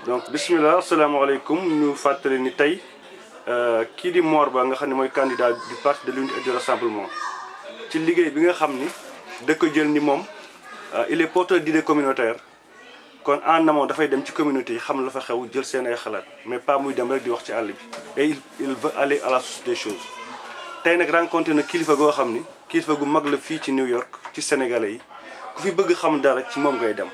donc bismillah asalaamaaleykum ñu fàttali ni tey kii di Mor Ba nga xam ne mooy candidat du parti de l'unité et du rassemblement ci liggéey bi nga xam ni da ko jël ni moom il est porteur d'idées communautaires kon en amont dafay dem ci communauté yi xam la fa xew jël seen ay xalaat mais pas muy dem rek di wax ci àll bi et il veut aller à la source des choses tey nag rencontré na kilifa goo xam ni kilifa gu mag la fii ci New York ci sénégalais yi ku fi bëgg xam dara ci moom ngay dem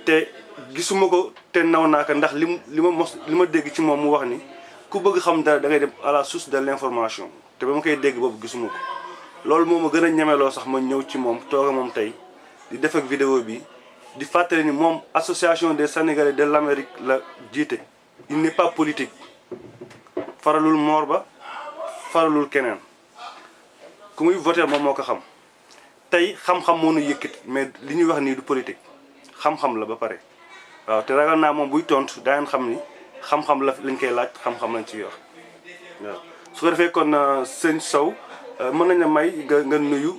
te gisuma ko te naw naa ko ndax li ma dégg ci moom mu wax ni ku bëgg xam dara da ngay dem à la source de l'information te ba ma koy dégg boobu gisuma ko loolu moo ma gën a ñemeloo sax ma ñëw ci moom tooga moom tey di def ak vidéo bi di fàttali ni moom association des sénégalais de l'Amérique la jiite il n'est pas politique faralul Mor Ba faralul keneen ku muy voter moom moo ko xam tey xam-xam moo nu yëkkati mais li ñuy wax nii du politique xam-xam la ba pare waaw te ragal naa moom buy tontu daan xam ni xam-xam la lañ koy laaj xam-xam lañ ci wax waaw su ko defee kon sëñ Sow mën nañ la may nga nuyu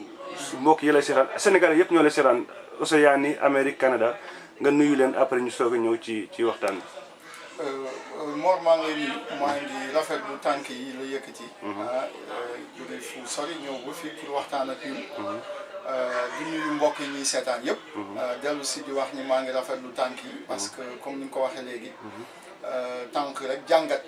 mbokk yi lay seetaan Sénégal yëpp ñoo lay seetaan Océanie Amérique Canada nga nuyu leen après ñu soog a ñëw ci waxtaan bi. Mor maa ngi lay nuyu maa ngi rafetlu tànk yi la yëkkati. jóge fu sori ñëw ba fii pour waxtaan ak ñun. di nuyu mbokk yi ñuy seetaan yëpp. dellu si di wax ni maa ngi rafetlu tànk yi parce que comme ni nga ko waxee léegi. tànk rek jàngat.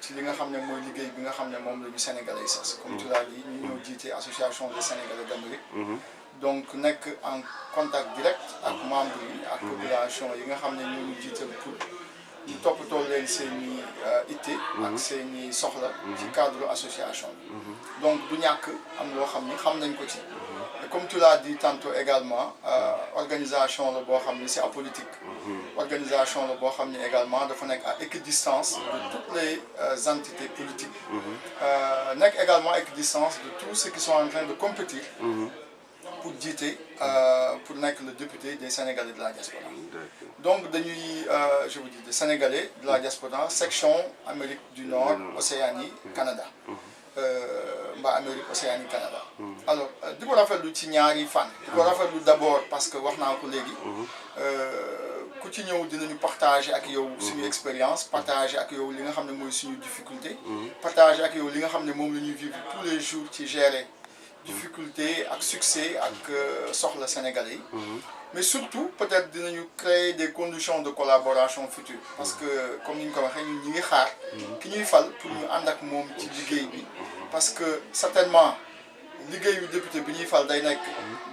ci li nga xam ne mooy liggéey bi nga xam ne moom la ñu Sénégalais sas. comme tu l'as dit ñu ñëw jiite association des Sénégalais d'Amérique. donc nekk en contact direct ak membres yi ak population yi nga xam ne ñoo ñu jiital pour ñu toppatoo leen seen i itte ak seen i soxla ci cadre association bi donc du ñàkk am loo xam ni xam nañ ko ci et comme tu l'as dit tantôt également organisation la boo xam ni c'est apolitique organisation la boo xam ni également dafa nekk à équidistance de toutes les entités politiques nekk également à équidistance de tous ceux qui sont en train de compétir pour jiite pour nekk le député des Sénégalais de la diaspora donc dañuy je vous dis des Sénégalais de la diaspora section Amérique du Nord Océanie Canada mbaa Amérique Océanie Canada alors di ko rafetlu ci ñaari fànn di ko rafetlu d'abord parce que wax naa ko léegi ku ci ñëw dinañu partager ak yow suñu expérience partager ak yow li nga xam ne mooy suñu difficulté partager ak yow li nga xam ne moom la ñuy vivre tous les jours ci gérer difficulté ak succès ak soxla sénégalais yi mais surtout peut-être dinañu créer des conditions de collaboration future parce que comme ni ñu ko waxee ñun ñi ngi xaar ki ñuy fal pour ñu ànd ak moom ci liggéey bi parce que certainement liggéeyu député bi ñuy fal day nekk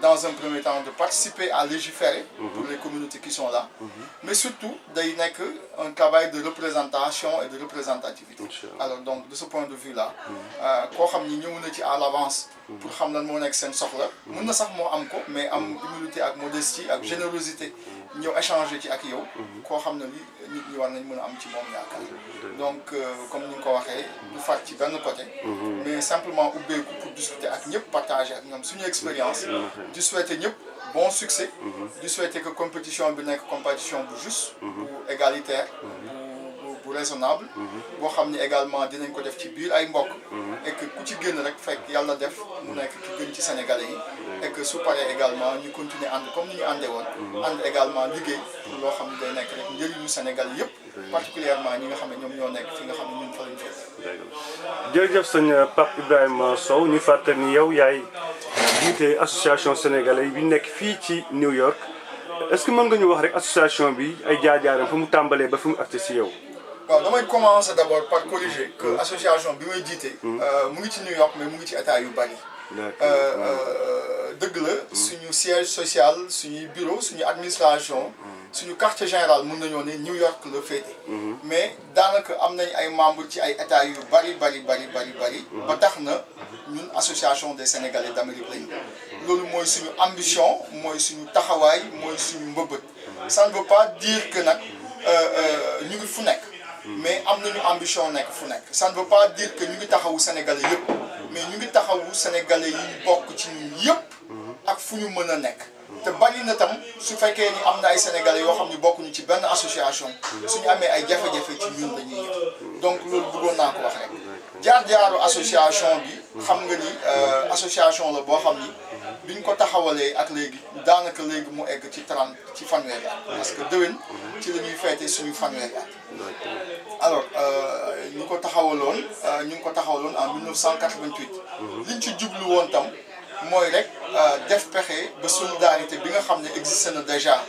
dans un premier temps de participer à légiférer pour les communautés qui sont là mais surtout day nekk un travail de représentation et de représentativité alors donc de ce point de vue là koo xam ni ñëw na ci à l'avance pour xam lan moo nekk seen soxla mën na sax moo am ko mais am humilité ak modestie ak générosité ñëw échanger ci ak yow koo xam ne li nit ñi war nañ mën a am ci moom yaakaar donc comme ni nga ko waxee du fàtt ci benn côté mais simplement ubbeeku pour discuter ak ñëpp partager ak ñoom suñu expérience di souhaiter ñëpp bon succès di souhaiter que compétition bi nekk compétition bu juste bu égalitaire bu raisonnable boo xam ne également dinañ ko def ci biir ay mbokk et que ku ci génn rek fekk yàlla def mu nekk ki gën ci Sénégalais yi et que su paree également ñu continuer ànd comme ni ñu àndee woon ànd également liggéey loo xam ne day nekk rek njëriñu Sénégal yëpp particulièrement ñi nga xam ne ñoom ñoo nekk fi nga xam ne ñun fa lañ fekk. jërëjëf sëñ Pape Ibrahima Sow ñu fàttali ni yow yaay jiite association sénégalais bi nekk fii ci New York est-ce que mën nga ñu wax rek association bi ay jaar-jaaram fu mu tàmbalee ba fu mu agsi si yow. waaw damay commencer d'abord par corriger que association bi may jiite mu ngi ci New York mais mu ngi ci état yu bari dëgg la suñu siège social suñuy bureau suñu administration suñu quartier général mën nañoo ne New York la féete mais daanaka am nañ ay membres ci ay états yu bari ba tax na ñun association des Sénégalais d'Amérique lañu loolu mooy suñu ambition mooy suñu taxawaay mooy suñu mbëbët ça ne veut pas dire que nag ñu ngi fu nekk mais am nañu ambition nekk fu nekk ça ne veut pas dire que ñu ngi taxawu Sénégalais yëpp mais ñu ngi taxawu Sénégalais yi ñu bokk ci ñun yëpp ak fu ñu mën a nekk te bari na tam su fekkee ni am na ay Sénégalais yoo xam ni bokkuñu ci benn association suñu amee ay jafe-jafe ci ñun lañuy ñëw donc loolu bëggoon naa ko wax rek jaar-jaaru association bi xam nga ni association la boo xam ni biñ ko taxawalee ak léegi daanaka léegi mu egg ci 30 ci fanweeri at parce que déwén ci la ñuy feete suñu fanweeri at. alors ñu ko taxawaloon ñu ngi ko taxawaloon en 1988. liñ ci jublu woon tam mooy rek def pexe ba solidarité bi nga xam ne existe na déjà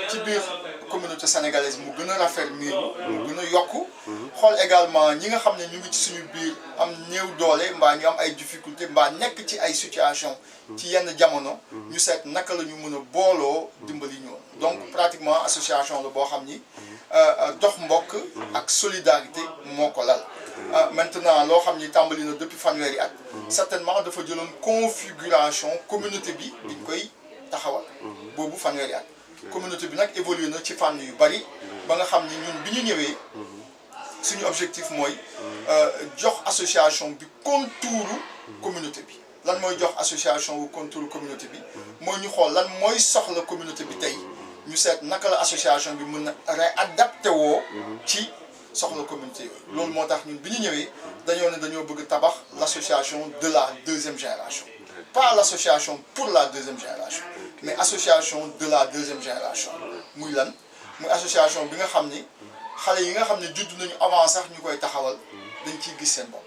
ci biir communauté sénégalaise mu gën a raffermir mu gën a yokku xool également ñi nga xam ne ñu ngi ci suñu biir am néew doole mbaa ñu am ay difficultés mbaa nekk ci ay situation ci yenn jamono ñu seet naka la ñu mën a booloo dimbali ñoom donc pratiquement association la boo xam ni dox mbokk ak solidarité moo ko lal maintenant loo xam ni tàmbali na depuis fanweeri at certainement dafa jëloon configuration communauté bi diñ koy taxawal boobu fanweeri at communauté bi nag évolué na ci fànn yu bari ba nga xam ni ñun bi ñu ñëwee suñu objectif mooy jox association bi contouru communauté bi lan mooy jox association wu contouru communauté bi mooy ñu xool lan mooy soxla communauté bi tey ñu seet naka la association bi mën a réadapté woo ci soxla communauté yooyu loolu moo tax ñun bi ñu ñëwee dañoo bëgg tabax l'association de la deuxième génération pas l'association pour la deuxième génération mais association de la deuxième génération muy lan muy association bi nga xam ni xale yi nga xam ne judd nañu avant sax ñu koy taxawal dañ ciy gis seen bopp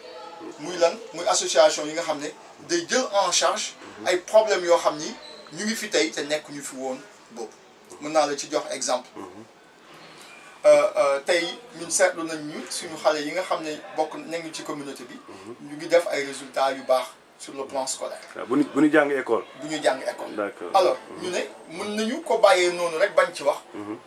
muy lan muy association yi nga xam ne day jël en charge ay problèmes yoo xam ni ñu ngi fi tey te nekk ñu fi woon boobu mën naa la ci jox exemple tey ñun seetlu nañ ñu suñu xale yi nga xam ne bokk nañu ci communauté bi ñu ngi def ay résultats yu baax sur le plan scolaire. bu ñu jàng école. bu ñu jàng école. d'accord alors ñu ne mën nañu ko bàyyee noonu rek bañ ci wax.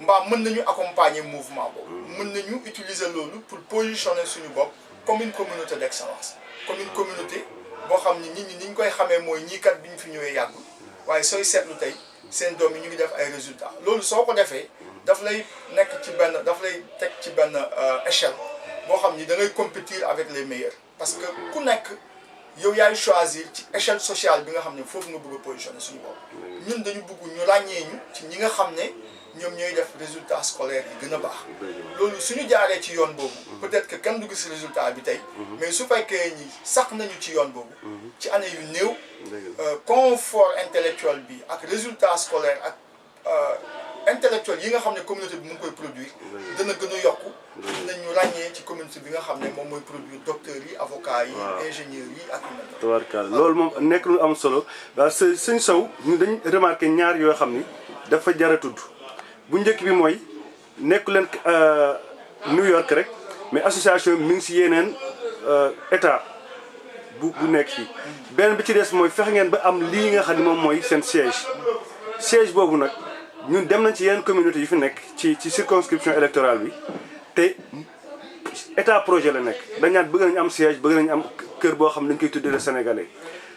mbaa mën nañu accompagner mouvement boobu. mën nañu utiliser loolu pour positionner suñu bopp comme une communauté d'excellence. comme une communauté boo xam ni nit ñi ni ñu koy xamee mooy ñii kat bi ñu fi ñëwee yàggul waaye sooy seetlu tey seen doom yi ñu ngi def ay résultats loolu soo ko defee daf lay nekk ci benn daf lay teg ci benn échelle boo xam ni da ngay compétir avec les meilleurs parce que ku nekk. yow yaay choisir ci échelle sociale bi nga xam ne foofu nga bëgg a positionner suñu bopp ñun dañu bëgg ñu ràññee ñu ci ñi nga xam ne ñoom ñooy def résultat scolaire yi gën a baax loolu suñu jaaree ci yoon boobu peut-être que kenn du gis résultat bi tey mais su fekkee ñi sax nañu ci yoon boobu ci année yu néew confort intellectuel bi ak résultat scolaire ak intellectuel yi nga xam ne communauté bi mu ngi koy produire dana gën a yokku dinañ ñu ràññee ci communauté bi nga xam ne moom mooy produire docteurs yi avocats yi ingénieurs yi ak yu mel noonu. tabarkalla loolu moom nekk lu am solo waaw sëñ Sow ñu dañ remarqué ñaar yoo xam ni dafa jar a tudd bu njëkk bi mooy nekku leen New York rek mais association bi mi ngi si yeneen état bu nekk fii benn bi ci des mooy fexe ngeen ba am lii nga xam ne moom mooy seen siège boobu nag ñun dem nañ ci yeneen communauté yi fi nekk ci circonscription électorale bi te état projet la nekk dañ naan bëgg nañu am siège bëgg nañu am kër boo xam ne dañ koy tuddee le sénégalais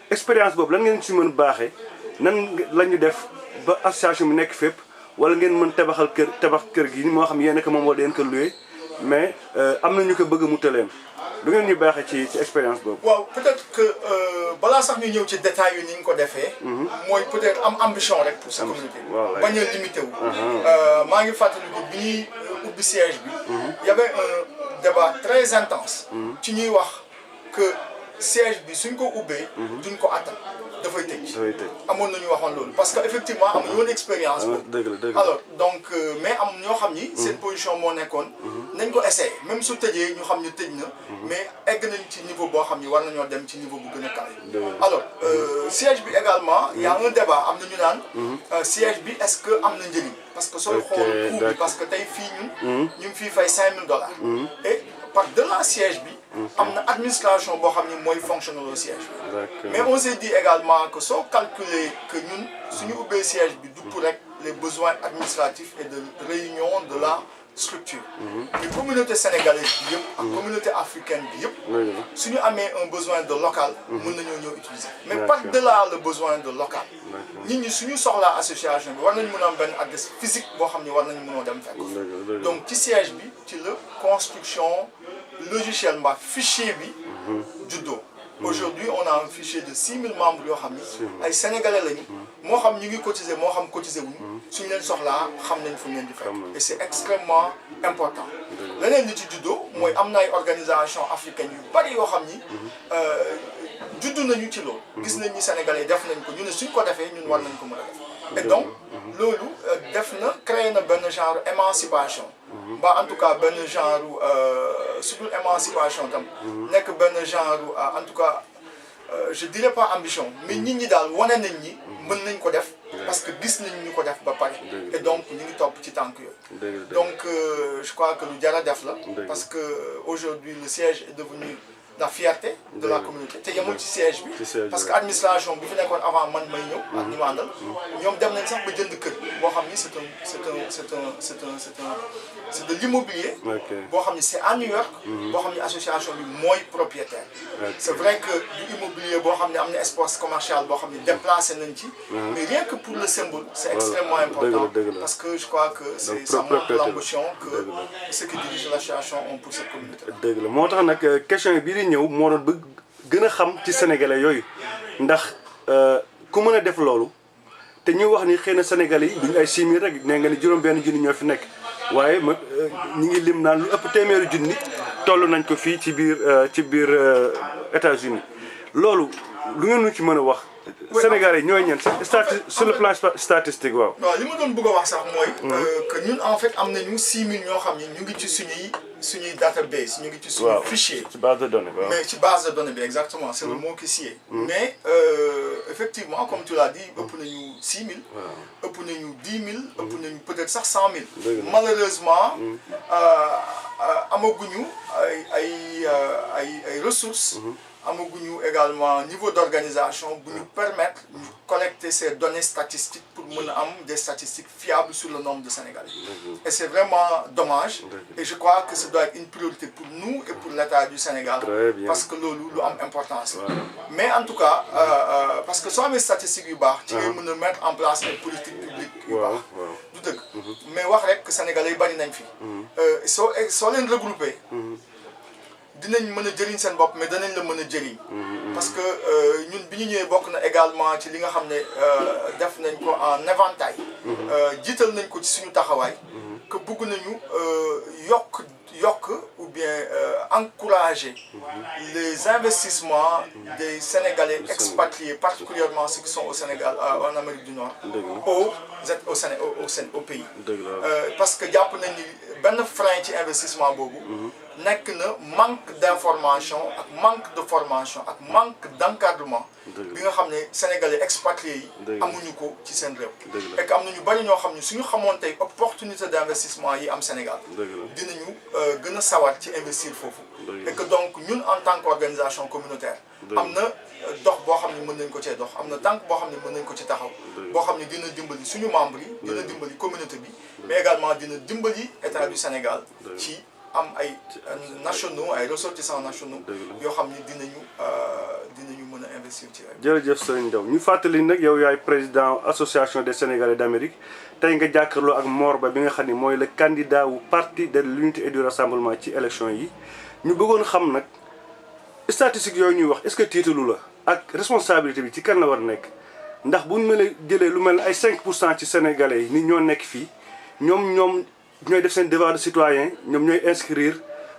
expérience boobu lan ngeen si mën baaxee nan la ñu def ba association bi nekk fépp wala ngeen mën tabax kër gi moo xam yéen a ko moom wala yéen ko loué mais am na ñu ko bëgg mu tëleen lu ngeen ñu baaxee ci expérience boobu. waaw peut-être que balaa sax ñu ñëw ci détails yu ni ñu ko defee. mooy peut-être am ambition rek pour sa communauté. bañ a limité wu. maa ngi fàttaliku bi ñuy ubbi siège bi. y avait un débat très intense. ci ñuy wax que siège bi suñ ko ubbee. duñ ko attan dafay tëj. amoon nañu waxoon loolu parce que effectivement amuñu woon expérience boobu. alors donc mais am ñoo xam ni. seen position moo nekkoon. nañ ko essayer même su tëjee ñu xam ne tëj na. mais egg nañ ci niveau boo xam ni war nañoo dem ci niveau bu gën a kawe. alors siège bi également y a un débat am na ñu naan. siège bi est-ce que am na njëriñ. parce que sooy xool coût bi parce que tey fii ñun. ñu ngi fii fay $5,000. et par delà siège bi. am na administration boo xam ni mooy fonctionner au siège bi. mais on s'est dit également que soo calculer que ñun suñu ubbee siège bi du pour rek les besoins administratifs et de réunion de la structure. mais communauté sénégalaise bi yëpp ak communauté africaine bi yëpp. suñu amee un besoin de local. mën nañoo ñëw utiliser. mais par-delà le besoin de local. nit ñi suñu soxlaa association bi war nañu mën a am benn adresse physique boo xam ni war nañu mënoo dem fekk. donc ci siège bi ci la construction logiciel mbaa fichier bi juddoo. aujourd'hui on a un fichier de 6,000 membres yoo xam ni ay sénégalais lañu. moo xam ñu ngi cotiser moo xam cotiser wuñu suñu leen soxlaa xam nañ fu ñu leen di fekk. et c'est extrêmement important. leneen li ci juddoo mooy am na ay organisation africaine yu bari yoo xam ni juddu nañu ci loolu. gis nañ ni sénégalais def nañ ko ñu ne suñ ko defee ñun war nañ ko mën a def. et donc loolu def na créé na benn genre émancipation ba en tout cas benn genre su dul émancipation tam nekk benn genre en tout cas je dirais pas ambition mais nit ñi daal wane nañ ñi mën nañ ko def parce que gis nañ ñu ko def ba pare et donc ñu ngi topp ci tànk yooyu donc je crois que lu jar a def la parce que aujourd'hui le siège est devenu la fierté de la communauté te yemul ci siège bi parce que administration bi fi nekkoon avant man may ñëw ak ñi ma àndal ñoom dem nañ sax ba jënd kër boo xam ni c'est de l'immobilier boo xam ni c'est à New York boo xam ni association bi mooy propriétaire c'est vrai que du immobilier boo xam ne am na espace commercial boo xam ni déplacé nañ ci mais rien que pour le symbole c'est extrêmement important parce que je crois que c'est ça montre l'ambition que ceux qui dirigent l'association ont pour cette communauté dëgg la moo tax nag question bi ñëw moo doon bëgg gën a xam ci sénégalais yooyu ndax ku mën a def loolu te ñu wax ni xëy na sénégalais yi duñu ay 6000 rek nee nga ni juróom-benn junni ñoo fi nekk waaye ma ñu ngi lim naan lu ëpp téeméeri junni toll nañ ko fii ci biir États-Unis loolu lu ngeen ñu ci mën a wax sénégalais yi ñooy ñan sur le plan statistique waaw. non li ma doon bëgg a wax sax mooy. que ñun en fait am nañu 6000 ñoo xam ni ñu ngi ci suñuy database ñu ngi ci suñu fichier. ci base de données waaw. mais ci base de données bi exactement c'est le mot qui sied. mais effectivement comme tu l'as dit ëpp nañu 6000. ëpp nañu 10 000. ëpp nañu peut-être sax 100 000. malheureusement amaguñu ay ressources. amaguñu également niveau d'organisation bu ñu permettre ñu collecter ces données statistiques pour mën a am des statistiques fiables sur le nombre de Sénégalais. Et c'est vraiment dommage. Et je crois que ça doit être une priorité pour nous et pour l'État du Sénégal. Parce que loolu lu am importance. Mais en tout cas parce que soo amee statistiques yu baax. ci ngay mën a mettre en place ay politiques publiques yu baax. du dëgg. mais wax rek que Sénégalais yi bari nañ fi. soo leen regrouper. dinañ mën a jëriñ seen bopp mais danañ la mën a jëriñ parce que ñun bi ñu ñëwee bokk na également ci li nga xam ne def nañ ko en éventail jiital nañ ko ci suñu taxawaay que bëgg nañu yokk ou bien encourager les investissements des Sénégalais expatriés particulièrement ceux qui sont au Sénégal en Amérique du Nord au pays parce que jàpp nañ ni benn frein ci investissement boobu nekk na manque d'information ak manque de formation ak manque d'encadrement bi nga xam ne Sénégalais expatriés yi amuñu ko ci seen réew et que am na ñu bari ñoo xam ne suñu xamoon tey opportunité d'investissement yi am Sénégal dinañu gën a sawar ci investir foofu et que donc ñun en tant qu'organisation communautaire am na dox boo xam ne mën nañ ko cee dox am na tànk boo xam ne mën nañ ko ci taxaw boo xam ne dina dimbali suñu membres yi dina dimbali communauté bi mais également dina dimbali État du Sénégal ci am ay nationaux ay ressortissants nationaux yoo xam ne dinañu mën a investir ci ay. jërëjëf Serigne Ndao ñu fàttali nag yow yaay président association des Sénégalais d'Amérique tey nga jàkkaarloo ak Mor Ba bi nga xam ne mooy le candidat wu parti de l'unité et du rassemblement ci élection yi ñu bëggoon xam nag statistiques yooyu ñuy wax est-ce que tiitalu la ak responsabilité bi ci kan la war nekk ndax bu ñu mën a jëlee lu mel ne ay 5% ci Sénégalais yi ni ñoo nekk fii ñoom ñooy def seen devoir de citoyen ñoom ñooy inscrire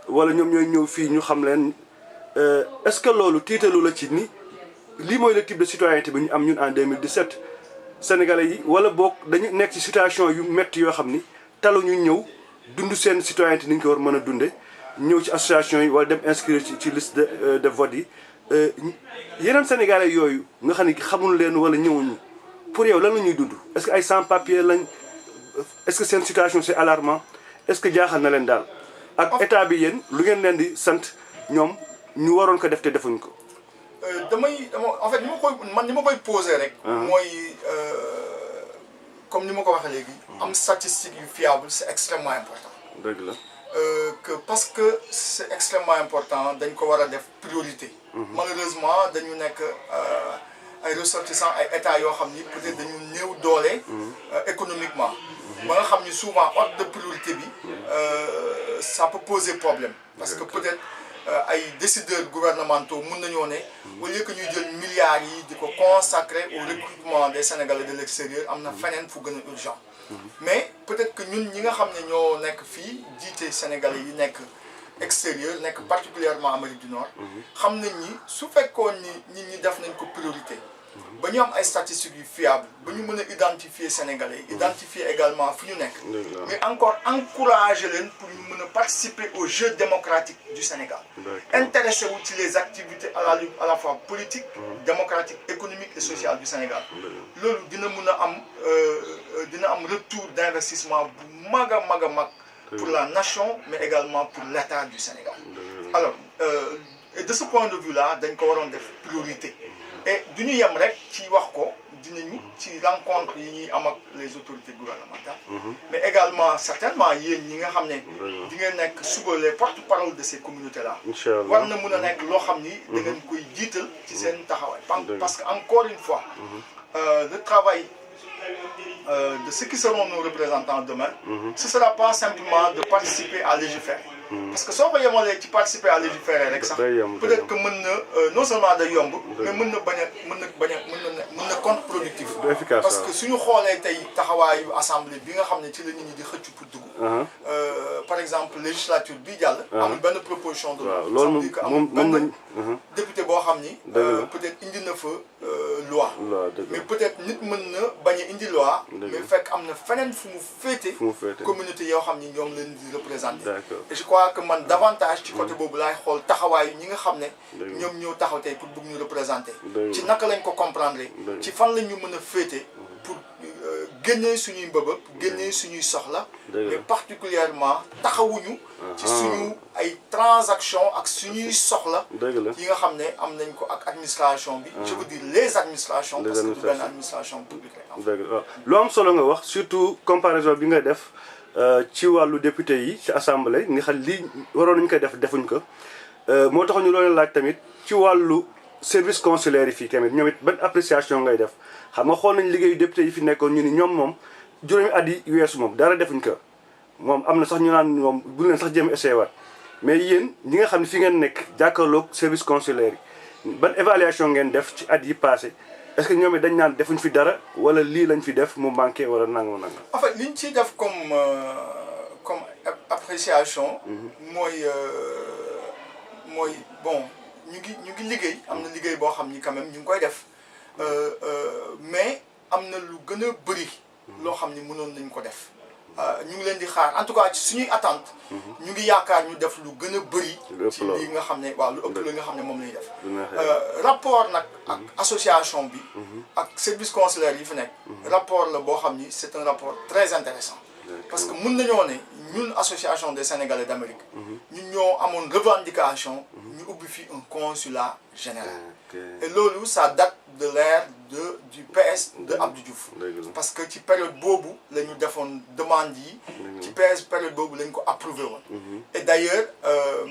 wala ñoom ñooy ñëw fii ñu xam leen est-ce que loolu tiitalu la ci ni lii mooy le type de citoyenneté bi ñu am ñun en 2017 Sénégalais yi wala boog dañu nekk ci situation yu métti yoo xam ni taluñu ñëw dund seen citoyenneté ni ñu ko war mën a dunde ñëw ci association yi wala dem inscrire ci liste de vote yi yeneen Sénégalais yooyu nga xam ne xamul leen wala ñëwuñu pour yow lan la ñuy dund est-ce que ay sans-papiers lañ est-ce que seen situation c'est alarmant est-ce que jaaxal na leen daal ak état bi yéen lu ngeen leen di sant ñoom ñu waroon ko def te defuñ ko. en fait ni ma koy poser rek. mooy comme ni ma ko waxee léegi. am statistique yu fiable c'est extrêmement important. dëgg la. parce que c'est extrêmement important dañ ko war a def priorité. malheureusement dañu nekk ay ressortissants ay états yoo xam ni peut-être dañu néew doole. économiquement. ba nga xam ni souvent ordre de priorité bi ça peut poser problème. parce que peut-être ay décideurs gouvernementaux mun nañoo ne. au lieu que ñuy jël milliards yi di ko consacrer au recrutement des Sénégalais de l'extérieur am na feneen fu gën a urgent. mais peut-être que ñun ñi nga xam ne ñoo nekk fii jiite Sénégalais yi nekk extérieur nekk particulièrement Amérique du Nord. xam nañ ni su fekkoon ni nit ñi def nañ ko priorité. ba ñu am ay statistiques yu fiable ba ñu mën a identifier Sénégalais identifier également fu ñu nekk mais encore encourager leen pour ñu mën a participer au jeu démocratique du Sénégal intéressé wu ci les activités à la fois politique démocratique économique et sociale du Sénégal loolu dina mën a am retour d'investissement bu mag a mag pour la nation mais également pour l'État du Sénégal alors et de ce point de vue là dañ ko waroon def priorité et du ñu yem rek ci wax ko dinañu ci rencontre yi ñuy am ak les autorités gouvernementales mais également certainement yéen ñi nga xam ne di ngeen nekk suba les porte-parole de ces communautés là war na mun a nekk loo xam ni da ngeen koy jiital ci seen taxawaay parce que encore une fois le travail de ceux qui seront nos représentants demain ce sera pas simplement de participer à légiférer parce que soo ko yemalee ci participer à légiférer rek sax peut-être que mën na non seulement day yomb mais mën na contre-productif parce que suñu xoolee tey taxawaayu assemblée bi nga xam ne ci la nit ñi di xëcc pour dugg par exemple législature bii jàll amul benn proposition de loi amul benn député boo xam ni peut-être indi na fa loi mais peut-être nit mën na bañ a indi loi mais fekk am na feneen fu mu féete communauté yoo xam ni ñoom leen di représenter et je crois que man davantage ci côté boobu laay xool taxawaayu ñi nga xam ne ñoom ñoo taxaw tey pour bëgg ñu représenter ci naka lañ ko comprendre ci fan la ñu mën a féete pour génnee suñuy mbëbëb génnee suñuy soxla mais particulièrement taxawuñu ci suñu ay transactions ak suñuy soxla yi nga xam ne am nañ ko ak administration bi je veux dire les administrations parce que du benn administration publique rek lu am solo nga wax surtout comparaison bi nga def ci wàllu député yi ci assemblée nga xam lii waroon nañu koy def defuñ ko moo tax ñu loolu laaj tamit ci wàllu service consulaire yi fii tamit ñoom it ban appréciation ngay def xam nga xool nañ liggéeyu député yi fi nekkoon ñu ni ñoom moom juróomi at yi weesu moom dara defuñ ko moom am na sax ñu naan moom bu leen sax jéem essayé waat mais yéen ñi nga xam ne fi ngeen nekk jàkkaarloog service consulaire yi ban évaluation ngeen def ci at yi passé est-ce que ñoom it dañ naan defuñ fi dara wala lii lañ fi def mu manqué wala nangam. en fait liñ ciy def comme appréciation. mooy bon ñu ngi liggéey. am na liggéey boo xam ni quand même ñu ngi koy def mais am na lu gën a bëri. loo xam ni mënoon nañ ko def. ñu ngi leen di xaar en tout cas ci suñuy attente. ñu ngi yaakaar ñu def lu gën a bëri. ci li nga xam ne waaw lu ëpp li nga xam ne moom la ñuy def. rapport nag ak association bi. ak service consulaire yi fi nekk. rapport la boo xam ni c'est un rapport très intéressant parce que mën nañoo ne ñun association des Sénégalais d'Amérique. ñun ñoo amoon revendication. ñu ubbi fi un consulat général. et loolu ça date de l'ère du PS de Abdou Diouf. parce que ci période boobu la ñu defoon demande yi. ci période boobu la ñu ko approuvé woon. et d'ailleurs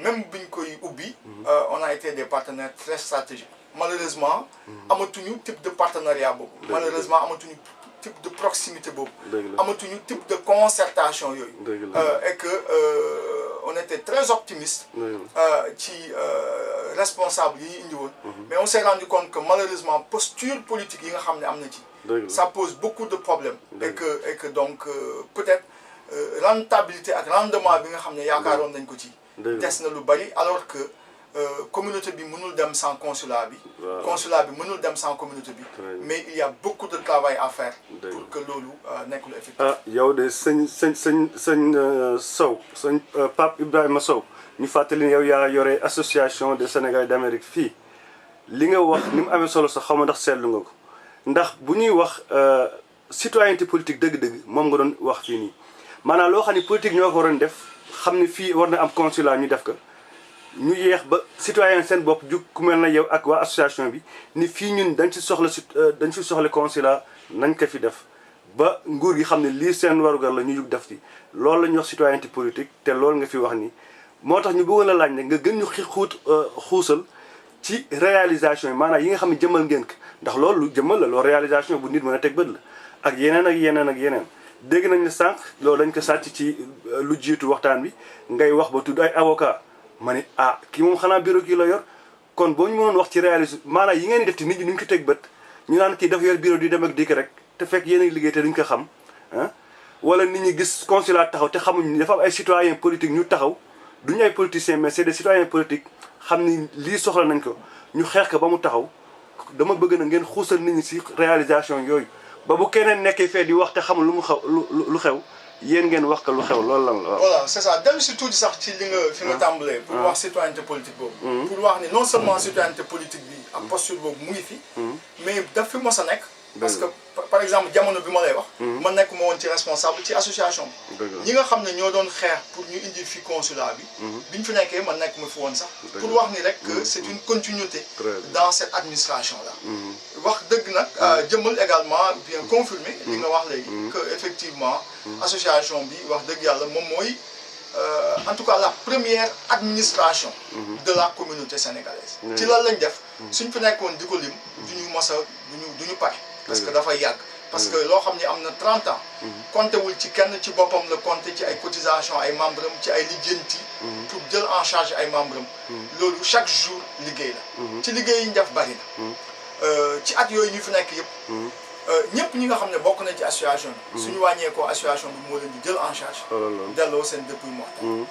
même biñ koy ubbi. on a été des partenaires très stratégiques. malheureusement amatuñu type de partenariat boobu. malheureusement amatuñu type de proximité boobu. amatuñu type de concertation yooyu. et que on était très optimiste. ci responsable yi indi woon. mais on s'est rendu compte que malheureusement posture politique yi nga xam ne am na ci. ça pose beaucoup de problèmes. et que donc peut-être rentabilité ak rendement bi nga xam ne yaakaaroon nañ ko ci. des na lu bari alors que communauté bi mënul dem sans consulat bi. consulat bi mënul dem sans communauté bi. mais il y a beaucoup de travail à faire. pour que loolu nekk lu effectif. yow de sëñ Sow sëñ Pape Ibrahima Sow ñu fàttali ne yow yaa yore association des Sénégalais d'Amérique fii li nga wax ni mu amee solo sax xaw ma ndax seetlu nga ko ndax bu ñuy wax citoyenneté politique dëgg-dëgg moom nga doon wax fii nii maanaam loo xam ne politique ñoo ko waroon def xam ne fii war na am consulat ñu def ko. ñu yeex ba citoyen seen bopp jug ku mel na yow ak waa association bi ni fii ñun dañ ci soxla consulat nañ ko fi def ba nguur gi xam ne lii seen warugar la ñu jug def ci loolu la ñuy wax citoyenneté politique te loolu nga fi wax ni moo tax ñu bëggoon a laaj ne nga gën ñu xuusal ci réalisation yi maanaam yi nga xam ne jëmal ngeen ko ndax loolu jëmal la loolu réalisation bu nit mën a teg bët la ak yeneen ak yeneen ak yeneen dégg nañ ne sànq loolu dañ ko sàcc ci lu jiitu waxtaan bi ngay wax ba tudd ay avocat ma ne kii moom xanaa bureau kii la yor kon boo ñu mënoon wax ci réalisation maanaam yi ngeen di def ci nit ñi duñ ko teg bët ñu naan kii dafa yor bureau di dem ak dikk rek te fekk yéen a liggéey te duñ ko xam wala nit ñi gis consulat taxaw te xamuñ dafa am ay citoyens politiques ñu taxaw duñu ay politiciens mais c'est des citoyens politiques xam ni lii soxla nañ ko ñu xeex ko ba mu taxaw dama bëgg na ngeen xuusal nit ñi si réalisation yooyu ba bu keneen nekkee fee di wax te xamul lu mu xew lu xew yéen ngeen wax ko lu xew loolu lan la. voilà c'est ça dem si tuuti sax ci li nga fi nga tàmbalee. pour wax citoyenneté politique boobu. pour wax ni non seulement citoyenneté politique bi ak posture boobu mu ngi fi. mais daf fi mos a nekk. parce que par exemple jamono bi ma lay wax. ma nekk ma woon ci responsable ci association bi. ñi nga xam ne ñoo doon xeex pour ñu indi fi consulat bi. bi ñu fi nekkee man nekk ma fi woon sax. pour wax ni rek que c'est une continuité. dans cette administration là. wax dëgg nag jëmmal également bien confirmer li nga wax léegi. que effectivement association bi wax dëgg yàlla moom mooy en tout cas la première administration. de la communauté sénégalaise. ci lan lañ def suñ fi nekkoon di ko lim. duñu mos a duñu pare. parce que dafay yàgg. parce que loo xam ni am na 30 ans. compté wul ci kenn ci boppam la compté ci ay cotisation ay membres am ci ay lijjanti. pour jël en charge ay membres am. loolu chaque jour liggéey la. ci liggéey yi ñu def bari na. ci at yooyu ñu fi nekk yëpp. ñëpp ñi nga xam ne bokk nañ ci association bi. suñu wàññeekoo association bi moo leen di jël en charge. delloo seen dépouille mortelle.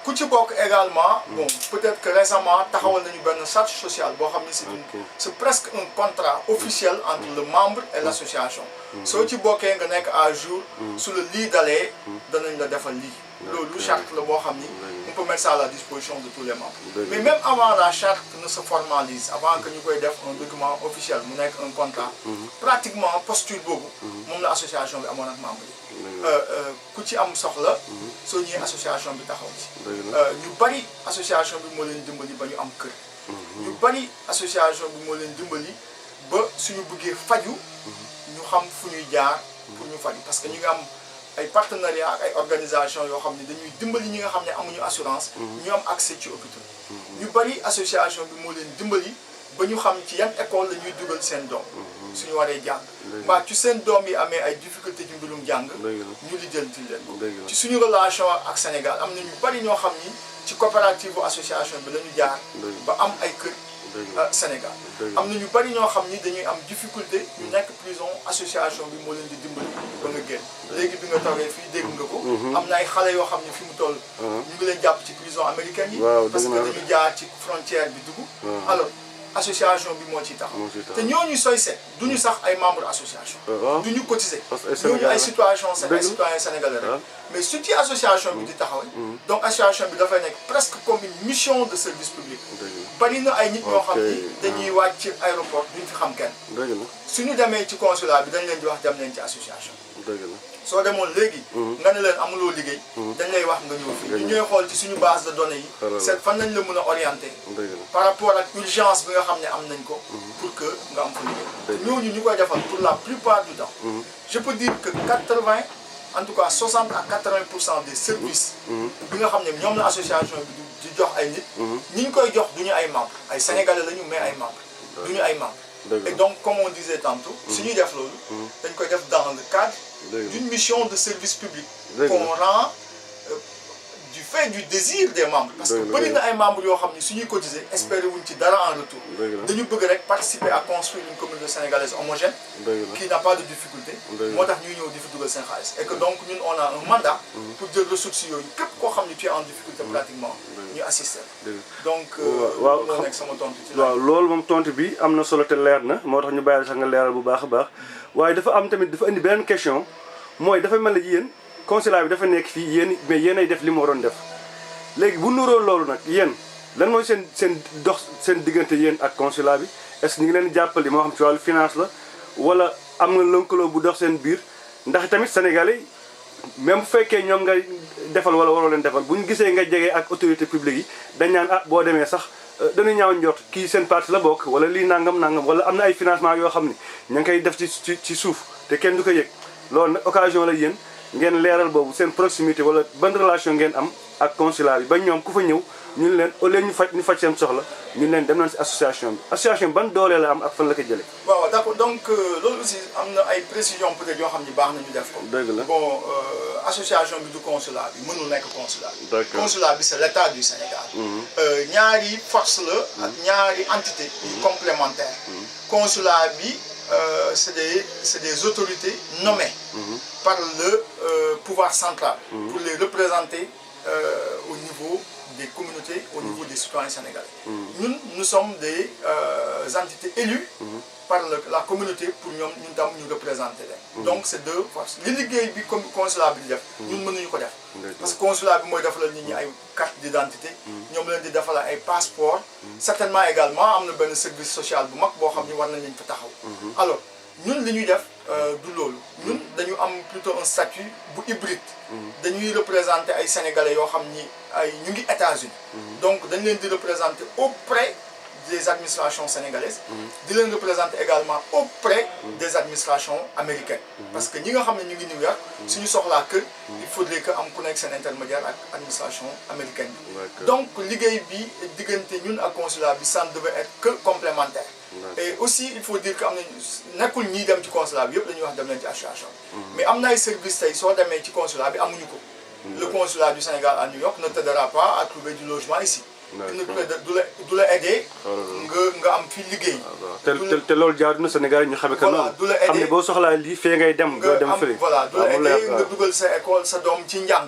ku ci bokk également bon peut-être que récemment taxawal nañu benn charge sociale boo xam ne c'est presque un contrat officiel entre le membre et l'association. soo ci bokkee nga nekk à jour. su la lii dalee danañ la defal lii. loolu charte la boo xam ni on peut mettre ça à la disposition de tous les membres. mais même avant la charte ne se formalise avant que ñu koy def un document officiel mu nekk un contrat. pratiquement posture boobu. moom la association bi amoon ak membre yi. ku ci am soxla. soo ñëwee association bi taxaw ci. ñu bari association bi moo leen dimbali ba ñu am kër. ñu bari association bi moo leen dimbali ba suñu bëggee faju ñu xam fu ñuy jaar pour ñu faju parce que ñu ngi am ay partenariat ak ay organisation yoo xam ne dañuy dimbali ñi nga xam ne amuñu assurance. ñu am accès ci hôpital. ñu bari association bi moo leen dimbali ba ñu xam ci yan école la ñuy dugal seen doom. suñu waree jàng. mbaa ci seen doom yi amee ay difficulté ci mbirum jàng. ñu lijjanti leen. ci suñu relation ak Sénégal am na ñu bari ñoo xam ni ci coopérative association bi la ñu jaar. ba am ay kër. Sénégal am na ñu bari ñoo xam ni dañuy am difficulté ñu nekk prison association bi moo leen di dimbali ba nga génn léegi bi nga toogee fii dégg nga ko. am na ay xale yoo xam ne fi mu toll. ñu ngi leen jàpp ci prison américaine yi. parce que dañu jaar ci frontière bi dugg. alors association bi moo ciy tax. te ñooñu sooy seet duñu sax ay membres association. duñu cotiser. ñooñu ay citoyens sénégalais rek. mais su ci association bi di taxawee. donc association bi dafay nekk presque comme une mission de service public. bari na ay nit ñoo xam ni dañuy wàcc ci aéroport duñ fi xam kenn. suñu demee ci consulat bi dañ leen di wax dem leen ci association. soo demoon léegi. nga ne leen amuloo liggéey. dañ lay wax nga ñëw fii ñu ñooy xool ci suñu base de données yi. c'est fan lañ la mën a orienter. par rapport ak urgence bi nga xam ne am nañ ko. pour que nga am fa liggéey. ñooñu ñu koy defal pour la plupart du temps. je peux dire que 80 en tout cas 60 à 80% des services. bi nga xam ne ñoom la association bi di jox ay nit. ñi ñu koy jox du ñu ay membres ay sénégalais lañu mais ay membres. du ñu ay membres. et donc comme on disait tantôt. su ñuy def loolu. dañ koy def dans le cadre. d'une mission de service public. qu'on rend du fait du désir des membres. parce que bëri na ay membres yoo xam ne su ñuy cotiser espérer wuñ ci dara en retour. dañu bëgg rek participer à construire une communauté sénégalaise homogène. qui n'a pas de difficulté. moo tax ñuy ñëw di fi dugal seen xaalis. et que donc ñun on a un mandat. pour jël ressources yooyu képp koo xam ne tu es en difficulté pratiquement ñu assister. donc waaw moo nekk sama tontu ci waaw loolu moom tontu bi am na solo te leer na moo tax ñu bàyyi sax nga leeral bu baax a baax waaye dafa am tamit dafa indi beneen question mooy dafa mel ne yéen consulat bi dafa nekk fii yéen mais yéen ay def li mu waroon def léegi bu nuróo loolu nag yéen lan mooy seen dox seen diggante yéen ak consulat bi est-ce que ñu ngi leen jàppale moo xam ci wàllu finance la wala am na lëkkaloo bu dox seen biir ndax tamit sénégalais même bu fekkee ñoom nga defal wala waroo leen defal bu ñu gisee nga jege ak autorité publique yi dañ naan ah boo demee sax dañuy ñaaw njort kii seen parti la bokk wala lii nangam wala am na ay financement yoo xam ne ña ngi koy def ci suuf te kenn du ko yëg loolu nag occasion la yéen ngeen leeral boobu seen proximité wala ban relation ngeen am ak consulat bi ba ñoom ku fa ñëw ñu leen au lieu ñu faj seen soxla ñu leen dem nañ si association bi association ban doole la am ak fan la ko jëlee. waaw d'accord donc loolu aussi am na ay précisions peut-être yoo xam ni baax na ñu def ko. dëgg la bon association bi du consulat bi mënul nekk consulat bi. d'accord consulat bi c'est l'État du Sénégal. ñaari force la ak ñaari entité yu complémentaires. consulat bi c'est des autorités nommées. par le pouvoir central. pour les représenter au niveau niveau des communautés, au niveau des citoyens sénégalais. Nous sommes des entités élues par la communauté pour nous représenter. Donc c'est deux forces. Les liggéey bi comme consulat bi def ñun mënuñu ko def parce que consulat bi mooy defal nit ñi ay carte d'identité ñoom leen di defal ay passeport certainement également am na benn service social bu mag boo xam ni war nañ leen fa taxaw alors ñun li ñuy def du loolu ñun dañu am plutôt un statut bu hybride dañuy représenter ay sénégalais yoo xam ni ay ñu ngi États-Unis donc dañ leen di représenter auprès des administrations sénégalaises, de les représenter également auprès des administrations américaines. Parce que nous sommes à New York, si nous sommes là, il faudrait que nous connaissions un intermédiaire avec l'administration américaine. Donc, l'idée de nous à consulat, ça ne devait être que complémentaire. Et aussi, il faut dire que nous n'avons pas de consulat, nous avons des associations. Mais nous avons des services qui sont dans consulat, le consulat du Sénégal à New York ne t'aidera pas à trouver du logement ici. du la aider nga am fi liggéey te loolu jaar na Sénégal ñu xamé kan noonu xam ne boo soxlaa lii fee ngay dem doo dem fële voilà du la aider nga dugal sa école sa doom ci njàng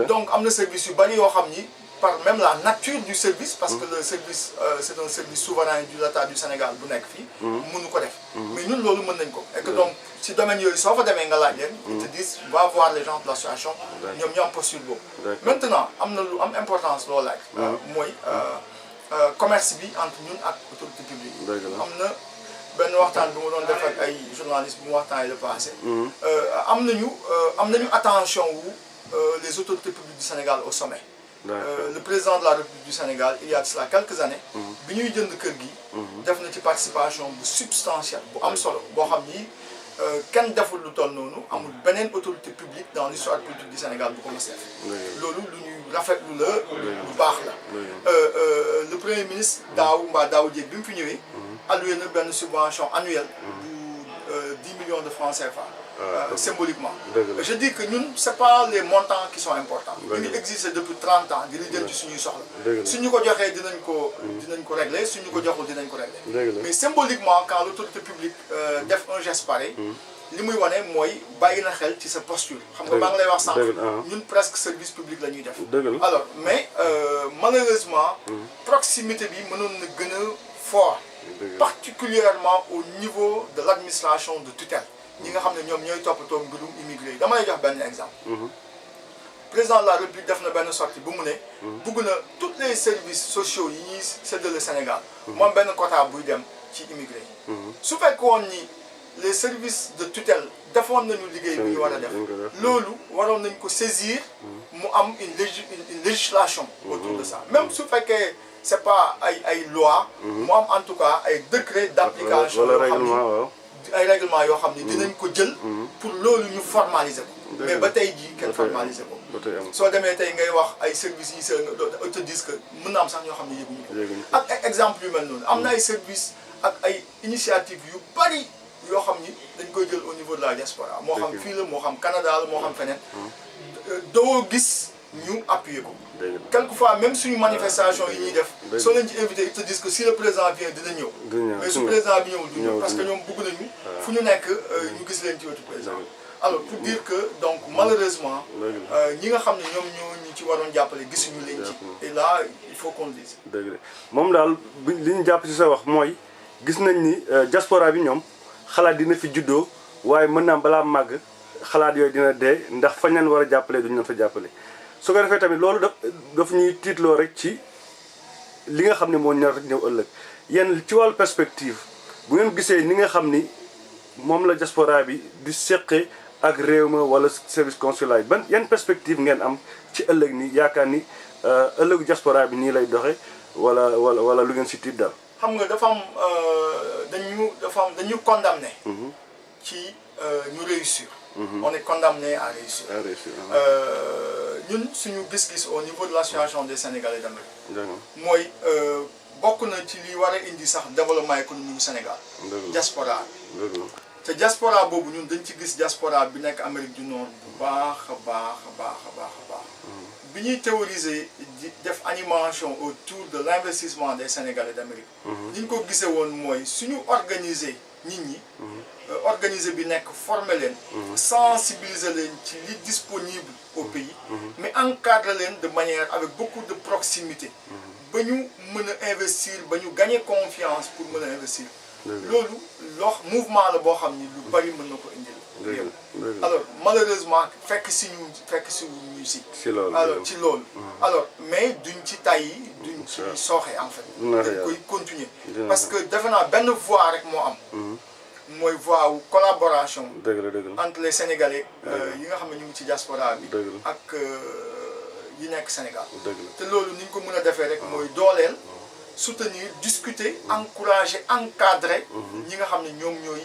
donc am na service yu bari yoo xam ni par même la nature du service parce que le service c'est un service souverain de l'État du Sénégal bu nekk fii mënu ko def mais ñun loolu mën nañ ko et que donc si domaine yooyu soo fa demee nga laaj leen ils te disent va voir les gens de l'association ñoom ñoo am postule boobu maintenant am na lu am importance loolu laaj mooy commerce bi entre ñun ak autorité publique am na benn waxtaan bi ma doon def ak ay journalistes bu mu waxtaan yi le passé am nañu attention wu les autorités publiques du Sénégal au sommet le président de la République du Sénégal il y a de cela quelques années bi ñuy jënd kër gi def na ci participation bu substantielle bu am solo boo xam ni kenn deful lu toll noonu amul beneen autorité publique dans l'histoire politique du Sénégal bu ko mos def loolu lu ñuy rafetlu la lu baax la le premier ministre daaw jéeg bi mu fi ñëwee alloué na benn subvention annuelle bu 10 millions de francs CFA symboliquement. Je dis que nous, ce n'est pas les montants qui sont importants. Ils existent depuis 30 ans. Ils existent depuis 30 ans. Si nous avons régler, si nous avons régler. Mais symboliquement, quand l'autorité publique fait un geste pareil, ce que je veux dire, c'est sa posture. Nous presque service public. Alors, mais malheureusement, la proximité est fort, particulièrement au niveau de l'administration de tutelle. Ñi nga xam ne ñoom ñooy toppatoo mbirum immigré yi dama lay jox benn exemple. Président de la République def na benn sortie bu mu ne. bugg na tous les services sociaux yi ñuy séddale Sénégal. moom benn quota buy dem ci immigré yi. su fekkoon ni les services de tutelle defoon nañu liggéey bi ñu war a def. loolu waroon nañ ko saisir. mu am une législation autour de ça même su fekkee c'est pas ay loi. mu am en tout cas ay décret d'application yoo xam ni ay règlement yoo xam ni dinañ ko jël pour loolu ñu formaliser ko mais ba tey jii kenn formaliser ko soo demee tey ngay wax ay services yi sa te disent que mën na am sax ñoo xam ne yëguñu ko ak exemple yu mel noonu am na ay services ak ay initiatives yu bari yoo xam ni dañ koy jël au niveau de la diaspora moo xam fii la moo xam Canada la moo xam feneen doo gis ñu appuyer ko quelquefois même suñu manifestation yi ñuy def soo leen ci invité ils te disent que si le président vient dina ñëw mais su président bi ñëwul du ñëw parce que ñoom bëgg nañu fu ñu nekk ñu gis leen ci wetu président alors pour dire que donc malheureusement ñi nga xam ne ñoom ñoo ñu ci waroon jàppale gisuñu leen ci et là il faut qu'on le dise dëgg la moom daal li ñu jàpp ci sa wax mooy gis nañ ni diaspora bi ñoom xalaat dina fi juddoo waaye mën naa balaa màgg xalaat yooyu dina dee ndax fañ leen war a jàppale duñu leen fa jàppale su ko defee tamit loolu daf ñuy tiitloo rek ci li nga xam ne moo ñor rek ñëw ëllëg yéen ci wàllu perspective bu ngeen gisee ni nga xam ni moom la diaspora bi di seqe ak réew ma wala service consulat yi ban yan perspective ngeen am ci ëllëg ni yaakaar ni ëllëgu diaspora bi nii lay doxe wala lu ngeen si tiit daal. xam nga dafa am dañu condamné. ci ñu réussir. On est condamné à réussir. Ñun suñu gis-gis au niveau de l'association des Sénégalais d'Amérique. mooy bokk na ci li war a indi sax développement économique du Sénégal. diaspora te diaspora boobu ñun dañ ci gis diaspora bi nekk Amérique du Nord bu baax a baax. bi ñuy théoriser di def animation autour de l'investissement des Sénégalais d'Amérique. li ñu ko gisee woon mooy suñu organiser nit ñi. organiser bi nekk former leen sensibiliser leen ci li disponible au pays mais encadrer leen de manière avec beaucoup de proximité ba ñu mën a investir ba ñu gagner confiance pour mën a investir loolu mouvement la boo xam ni lu bari mën na ko indil alors malheureusement fekk si ñu si alors ci loolu alors mais duñ ci tàyyi duñ ci sooxe en fait dañ koy continuer parce que defe naa benn voie rek moo am mooy voie wu collaboration entre les Sénégalais yi nga xam ne ñu ngi ci diaspora bi ak yi nekk Sénégal te loolu ni ñu ko mën a defee rek mooy dooleel soutenir discuter encourager encadrer ñi nga xam ne ñoom ñooy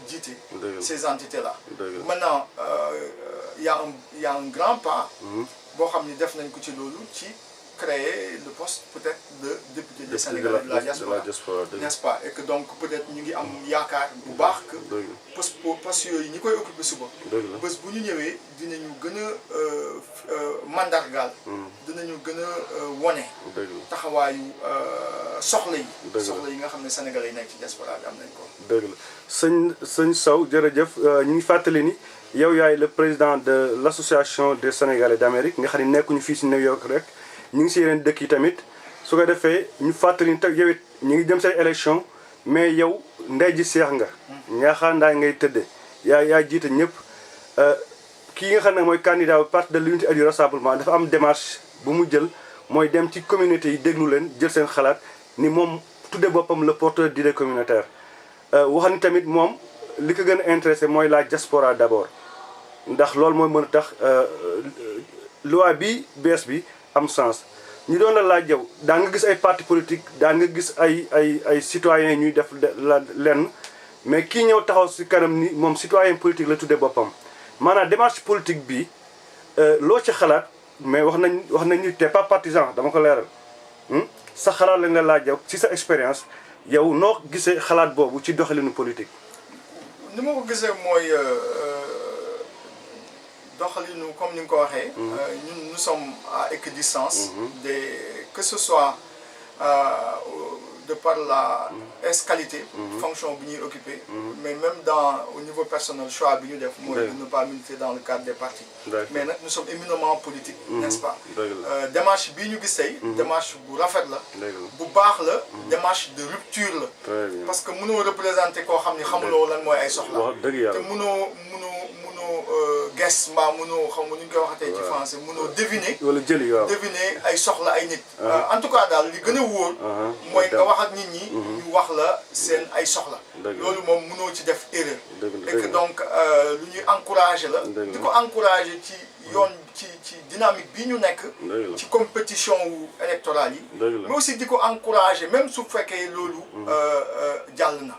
jiite ces entités là maintenant y a un grand pas boo xam ni def nañ ko ci loolu ci créer le poste peut-être de député des Sénégalais de la diaspora n'est-ce pas et que donc peut-être ñu ngi am yaakaar bu baax que poste yooyu ñi koy occupé suba bés bu ñu ñëwee dinañu gën a mandargaal dinañu gën a wone taxawaayu soxla yi nga xam ne Sénégalais yi nekk ci diaspora bi am nañ ko dëgg la sëñ Sow jërëjëf ñu ngi fàttali ni yow yaay le président de l'association des Sénégalais d'Amérique nga xam ne nekkuñu fii si New York rek ñu ngi si yeneen dëkk yi tamit su ko defee ñu fàttali ni yow it ñu ngi jëm say élection mais yow ndey ji seex nga ñaaxaandaay ngay tëdde yaa jiite ñëpp kii nga xam ne mooy candidat bu parti de l'unité et du rassemblement dafa am démarche bu mu jël mooy dem ci communauté yi déglu leen jël seen xalaat ni moom tudde boppam le porteur d'idées communautaires wax ni tamit moom li ko gën a intéressé mooy la diaspora d'abord ndax loolu mooy mën a tax loi bi bees bi am sens ñu doon la laaj yow daa nga gis ay parti politique daa nga gis ay citoyens ñuy def lenn mais kii ñëw taxaw si kanam ni moom citoyen politique la tuddee boppam maanaam démarche politique bi loo ci xalaat mais wax nañ ni t'es pas partisan dama ko leeral sa xalaat la nga laaj yow ci sa expérience yow noo gisee xalaat boobu ci doxalinu politique. ni ma ko gisee mooy doxalinu comme ni nga ko waxee. ñun nous sommes à équidistance. que ce soit de par la qualité fonction bi ñuy occuper mais même au niveau personnel choix bi ñu def mooy de ne pas militer dans le cadre des partis mais nag nous sommes éminemment politiques n'est-ce pas démarche bii ñu gis tey démarche bu rafet la bu baax la démarche de rupture la parce que mënoo représenter koo xam ni xamuloo lan mooy ay soxla te mënoo guess mbaa mënoo xam nga nu ñu koy waxatee ci français mënoo deviner wala jëli waaw deviner ay soxla ay nit en tout cas daal li gën a wóor mooy nga wax ak nit ñi ñu wax la seen ay soxla loolu moom mënoo ci def erreur et que donc lu ñuy encourager la di ko encourager ci yoon ci dynamique bi ñu nekk ci compétition wu électorale yi mais aussi di ko encourager même su fekkee loolu jàll na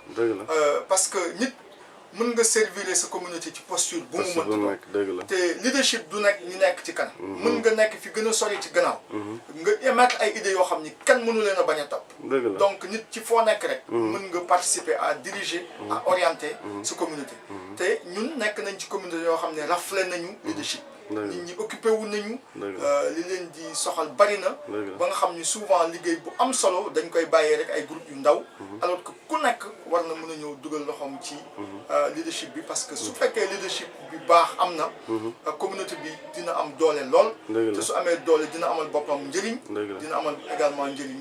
parce que nit mën nga servir sa communauté ci posture bu mu mën te leadership du nekk ñi nekk ci kanam mën nga nekk fi gën a sori ci gannaaw nga émettre ay idées yoo xam ni kenn mënu leen a bañ a topp donc nit ci foo nekk rek mën nga participer à diriger à orienter sa communauté te ñun nekk nañ ci communauté yoo xam ne raflé nañu leadership nit ñi occupé wu nañu li leen di soxal bari na ba nga xam ni souvent liggéey bu am solo dañ koy bàyyee rek ay groupe yu ndaw alors que ku nekk war na mën a ñëw dugal loxoom ci leadership bi parce que su fekkee leadership bi baax am na communauté bi dina am doole lool te su amee doole dina amal boppam njëriñ dina amal également njëriñ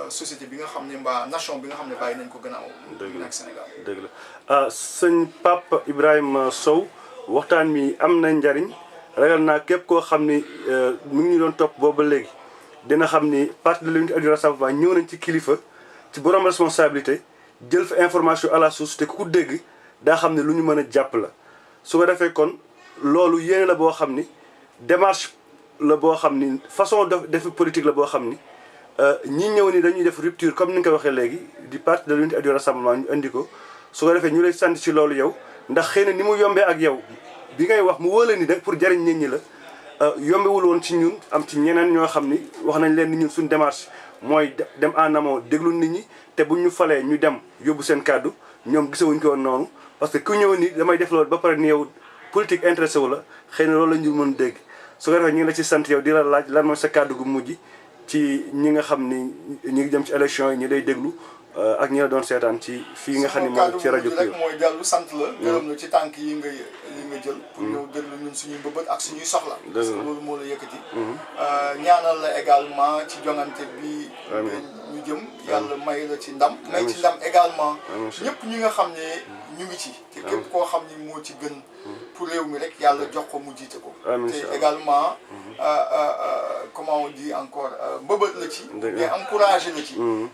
société bi nga xam ne mbaa nation bi nga xam ne bàyyi nañ ko gën a am nekk Sénégal dëgg la sëñ Pape Ibrahima Sow waxtaan mi am na njariñ ragal naa képp koo xam ni mu ngi ñu doon topp boobu ba léegi dina xam ni parti de l'unité et du rassemblement ñëw nañ ci kilifa ci borom responsabilité jël fa information à la source te ku ko dégg daa xam ne lu ñu mën a jàpp la su ko defee kon loolu yéene la boo xam ni démarche la boo xam ni façon def politique la boo xam ni ñi ñëw ni dañuy def rupture comme ni nga ko waxee léegi di parti de l'unité et du rassemblement ñu indi ko su ko defee ñu lay sant ci loolu yow ndax xëy na ni mu yombee ak yow bi ngay wax mu wóole ni rek pour jariñ nit ñi la yombewul woon ci ñun am ci ñeneen ñoo xam ni wax nañ leen ni ñun suñu démarche mooy dem en amont déglu nit ñi te buñ ñu falee ñu dem yóbbu seen kàddu ñoom gisewuñ ko woon noonu parce que ku ñëw ni damay def loolu ba pare ni yow politique intéressé wu la xëy na loolu la ñu mën dégg su ko defee ñu ngi la ci sant yow di la laaj lan mooy sa kàddu gu mujj ci ñi nga xam ni ñu ngi jëm ci élection yi ñu lay déglu ak ñi la doon seetaan ci fii nga xam ne mooy ci rajo rek mooy dellu sant la gërëm la ci tànk yi nga jël pour ñëw déglu ñun suñuy mbëbët ak suñuy soxla parce que loolu moo la yëkkati ñaanal la également ci jongante bi ñu jëm yàlla may la ci ndam may ci ndam également ñëpp ñi nga xam ne ñu ngi ci te képp koo xam ni moo ci gën pour réew mi rek yàlla jox ko mu jiite ko te également comment on dit encore mbëbët la ci mais encouragé la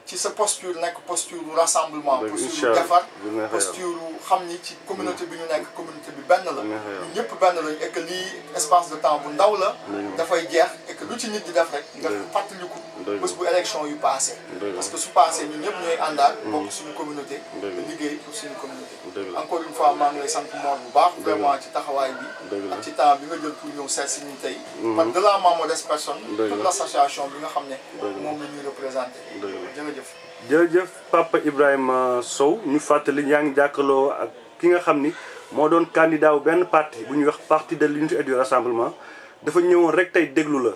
ci sa posture nekk posture rassemblement posture defar posture xam ni ci communauté bi ñu nekk communauté bi benn la ñu ñëpp benn lañ et que lii espace de temps bu ndaw la dafay jeex et que lu ci nit di def rek nga fàttaliku bés bu élection yu passé parce que su passé ñun ñëpp ñooy àndaat bokk suñu communauté liggéey pour suñu communauté encore une fois maa ngi lay sant Mor bu baax vraiment ci taxawaay bi ak ci temps bi nga jël pour ñëw seet si ñu tey par de la ma modeste personne toute l'association bi nga xam ne moom la ñuy représenté jërëjëf Papa Ibrahima Sow ñu fàttali yaa ngi jàkkaarloo ak ki nga xam ni moo doon candidat wu benn parti bu ñuy wax parti de l'unité et du rassemblement dafa ñëwoon rek tey déglu la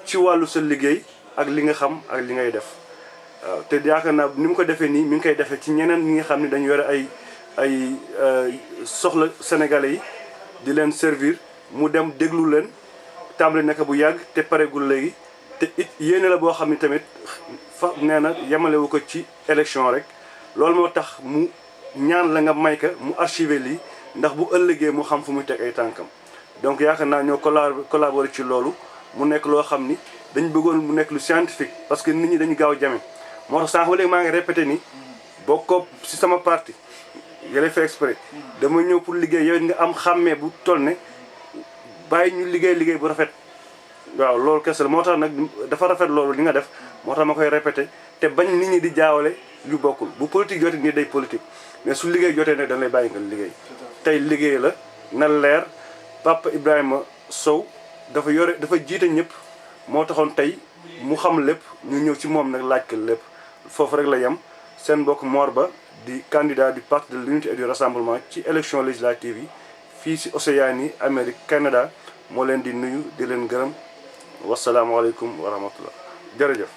ci wàllu sa liggéey ak li nga xam ak li ngay def waaw te yaakaar naa ni mu ko defee nii mi ngi koy defee ci ñeneen ñi nga xam ne dañu yore ay soxla sénégalais yi di leen servir mu dem déglu leen tàmbali nekk bu yàgg te pareegul léegi te it yéene la boo xam ne tamit fa nee na yemalewu ko ci élection rek loolu moo tax mu ñaan la nga may ka mu archiver lii ndax bu ëllëgee mu xam fu muy teg ay tànkam donc yaakaar naa ñoo collaborer ci loolu mu nekk loo xam ni dañ bëggoon mu nekk lu scientifique parce que nit ñi dañu gaaw jame moo tax sànq ba léegi maa ngi répété ni bokkoo si sama parti yële fait exprès dama ñëw pour liggéey yow nga am xàmmee bu toll ne bàyyi ñu liggéey bu rafet waaw loolu kese la moo tax nag dafa rafet loolu li nga def moo tax ma koy répété te bañ nit ñi di jaawale yu bokkul bu politique jotee nii day politique mais su liggéey jotee nag dañ lay bàyyi nga liggéey tey liggéey la na leer Papa Ibrahima Sow dafa jiite ñëpp moo taxoon tey mu xam lépp ñu ñëw ci moom nag laaj ko lépp foofu rek la yem seen mbokk Mor Ba di candidat du parti de l'unité et du rassemblement ci élection législative yi fii si Océanie Amérique Canada moo leen di nuyu di leen gërëm wasalaamaaleykum wa rahmatullah jërëjëf